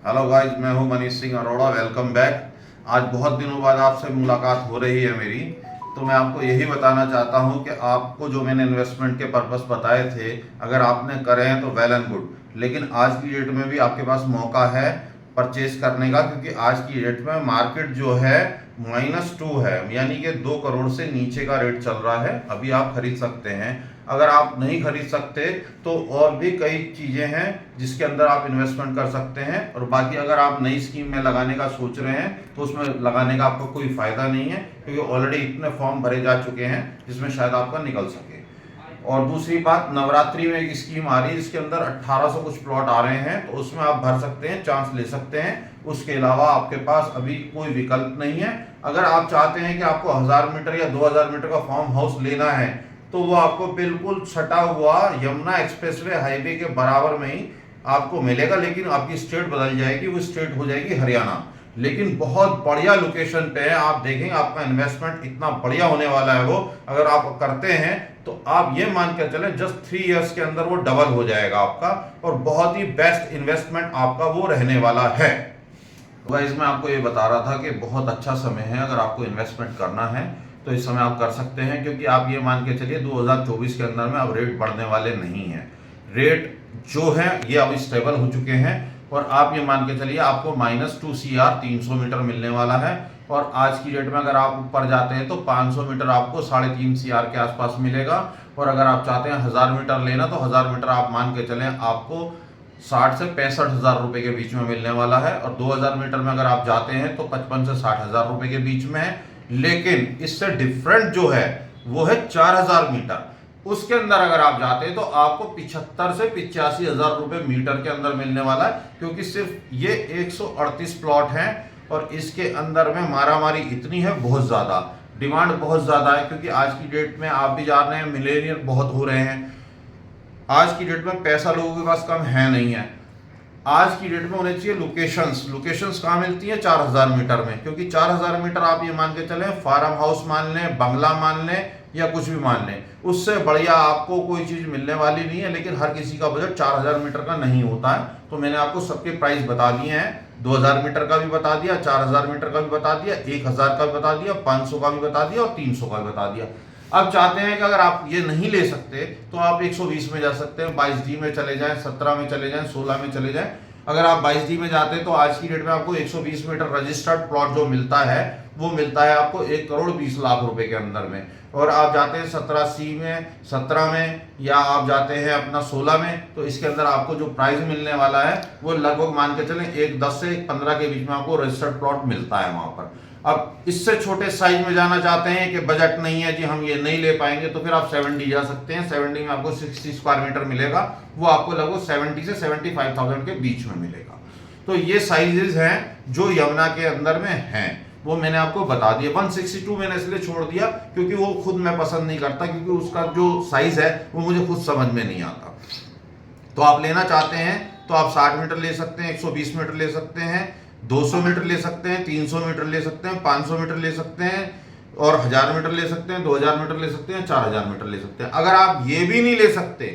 Hello guys, मैं हूं Manish Singh Arora. Welcome back. आज बहुत दिनों बाद आपसे मुलाकात हो रही है मेरी। तो मैं आपको यही बताना चाहता हूं कि आपको जो मैंने इन्वेस्टमेंट के पर्पस बताए थे, अगर आपने करे हैं तो वेल एंड गुड। लेकिन आज की डेट में भी आपके पास मौका है परचेज करने का, क्योंकि आज की डेट में मार्केट जो है -2 है, यानी कि 2 करोड़ से नीचे का रेट चल रहा है। अभी आप खरीद सकते हैं। अगर आप नहीं खरीद सकते तो और भी कई चीज़ें हैं जिसके अंदर आप इन्वेस्टमेंट कर सकते हैं। और बाकी अगर आप नई स्कीम में लगाने का सोच रहे हैं तो उसमें लगाने का आपको कोई फ़ायदा नहीं है, क्योंकि ऑलरेडी इतने फॉर्म भरे जा चुके हैं जिसमें शायद आपका निकल सके। और दूसरी बात, नवरात्रि में एक स्कीम आ रही है जिसके अंदर 1800 कुछ प्लॉट आ रहे हैं, तो उसमें आप भर सकते हैं, चांस ले सकते हैं। उसके अलावा आपके पास अभी कोई विकल्प नहीं है। अगर आप चाहते हैं कि आपको 1000 मीटर या 2000 मीटर का फार्म हाउस लेना है तो वो आपको बिल्कुल सटा हुआ यमुना एक्सप्रेसवे हाईवे के बराबर में ही आपको मिलेगा, लेकिन आपकी स्टेट बदल जाएगी, वो स्टेट हो जाएगी हरियाणा। लेकिन बहुत बढ़िया लोकेशन पे है। आप देखेंगे आपका इन्वेस्टमेंट इतना बढ़िया होने वाला है वो, अगर आप करते हैं तो आप ये मान कर चलें जस्ट 3 इयर्स के अंदर वो डबल हो जाएगा आपका, और बहुत ही बेस्ट इन्वेस्टमेंट आपका वो रहने वाला है। तो गाइस, मैं आपको ये बता रहा था कि बहुत अच्छा समय है अगर आपको इन्वेस्टमेंट करना है तो इस समय आप कर सकते हैं, क्योंकि आप ये मान के चलिए 2024 के अंदर में अब रेट बढ़ने वाले नहीं हैं। रेट जो है ये अब स्टेबल हो चुके हैं, और आप ये मान के चलिए आपको -2 CR 300 मीटर मिलने वाला है। और आज की डेट में अगर आप ऊपर जाते हैं तो 500 मीटर आपको 3.5 CR के आसपास मिलेगा। और अगर आप चाहते हैं 1000 मीटर लेना तो 1000 मीटर आप मान के चलें आपको 60 से 65 हजार रुपए के बीच में मिलने वाला है। और 2000 मीटर में अगर आप जाते हैं तो 55 से 60 हजार रुपए के बीच में है। लेकिन इससे डिफरेंट जो है वो है 4000 मीटर। उसके अंदर अगर आप जाते हैं तो आपको 75 से 85 हजार रुपए मीटर के अंदर मिलने वाला है, क्योंकि सिर्फ ये 138 प्लॉट हैं। और इसके अंदर में मारामारी इतनी है, बहुत ज्यादा डिमांड, बहुत ज्यादा है, क्योंकि आज की डेट में आप भी जान रहे हैं मिलेनियर बहुत हो रहे हैं। आज की डेट में पैसा लोगों के पास कम है नहीं है। आज की डेट में होने चाहिए लोकेशंस। लोकेशंस कहाँ मिलती है? 4000 मीटर में, क्योंकि 4000 मीटर आप ये मान के चलें फार्म हाउस मान लें, बंगला मान लें या कुछ भी मान लें, उससे बढ़िया आपको कोई चीज़ मिलने वाली नहीं है। लेकिन हर किसी का बजट 4000 मीटर का नहीं होता है, तो मैंने आपको सबके प्राइस बता दिए हैं। 2000 मीटर का भी बता दिया, 4000 मीटर का भी बता दिया, 1000 का भी बता दिया, 500 का भी बता दिया और 300 का भी बता दिया। अब चाहते हैं कि अगर आप ये नहीं ले सकते तो आप 120 में जा सकते हैं, 22D में चले जाएं, 17 में चले जाएं, 16 में चले जाएं। अगर आप 22D में जाते हैं तो आज की डेट में आपको 120 मीटर रजिस्टर्ड प्लॉट जो मिलता है वो मिलता है आपको 1 करोड़ 20 लाख रुपए के अंदर में। और आप जाते हैं 17C में, 17 में, या आप जाते हैं अपना 16 में, तो इसके अंदर आपको जो प्राइस मिलने वाला है वो लगभग मान के चलें 1,10 से 1,15 के बीच में आपको रजिस्टर्ड प्लॉट मिलता है वहां पर। अब इससे छोटे साइज में जाना चाहते हैं कि बजट नहीं है जी, हम ये नहीं ले पाएंगे, तो फिर आप 7D जा सकते हैं। 7D में आपको 60 स्क्वायर मीटर मिलेगा, वो आपको लगभग 70 से 75,000 के बीच में मिलेगा। तो ये साइजेस हैं जो यमुना के अंदर में हैं, वो मैंने आपको बता दिया। 162 मैंने इसलिए छोड़ दिया क्योंकि वो खुद मैं पसंद नहीं करता, क्योंकि उसका जो साइज है वो मुझे खुद समझ में नहीं आता। तो आप लेना चाहते हैं तो आप 60 मीटर ले सकते हैं, 120 मीटर ले सकते हैं, 200 मीटर ले सकते हैं, 300 मीटर ले सकते हैं, 500 मीटर ले सकते हैं, और 1000 मीटर ले सकते हैं, 2000 मीटर ले सकते हैं, 4000 मीटर ले सकते हैं। अगर आप ये भी नहीं ले सकते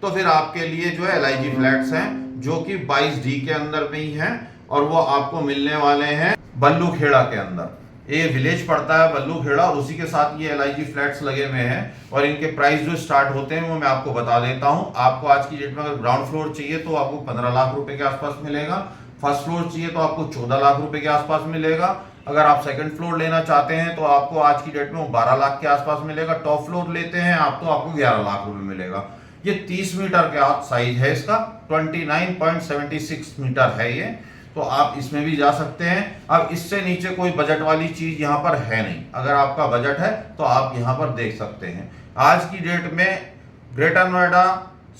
तो फिर आपके लिए जो है LIG फ्लैट्स हैं, जो कि 22D के अंदर में ही हैं, और वो आपको मिलने वाले हैं बल्लू खेड़ा के अंदर। ये विलेज पड़ता है बल्लू खेड़ा, और उसी के साथ ये LIG फ्लैट्स लगे हुए हैं। और इनके प्राइस जो स्टार्ट होते हैं वो मैं आपको बता देता हूं। आपको आज की डेट में अगर ग्राउंड फ्लोर चाहिए तो आपको 15 लाख रुपए के आसपास मिलेगा। फर्स्ट फ्लोर चाहिए तो आपको 14 लाख रुपए के आसपास मिलेगा। अगर आप सेकंड फ्लोर लेना चाहते हैं तो आपको आज की डेट में वो 12 लाख के आसपास मिलेगा। टॉप फ्लोर लेते हैं आप तो आपको 11 लाख रुपए मिलेगा। ये 30 मीटर का साइज है इसका, 29.76 मीटर है ये, तो आप इसमें भी जा सकते हैं। अब इससे नीचे कोई बजट वाली चीज यहाँ पर है नहीं। अगर आपका बजट है तो आप यहाँ पर देख सकते हैं। आज की डेट में ग्रेटर नोएडा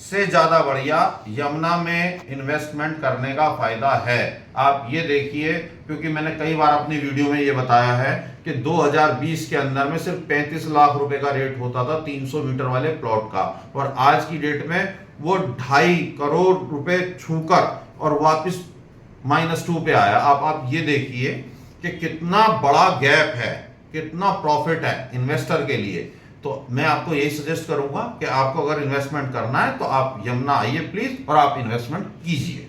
से ज्यादा बढ़िया यमुना में इन्वेस्टमेंट करने का फायदा है। आप ये देखिए, क्योंकि मैंने कई बार अपनी वीडियो में ये बताया है कि 2020 के अंदर में सिर्फ 35 लाख रुपए का रेट होता था 300 मीटर वाले प्लॉट का, और आज की डेट में वो 2.5 करोड़ रुपए छूकर और वापस -2 पे आया। आप ये देखिए कि कितना बड़ा गैप है, कितना प्रॉफिट है इन्वेस्टर के लिए। तो मैं आपको यही सजेस्ट करूंगा कि आपको अगर इन्वेस्टमेंट करना है तो आप यमुना आइए प्लीज, और आप इन्वेस्टमेंट कीजिए।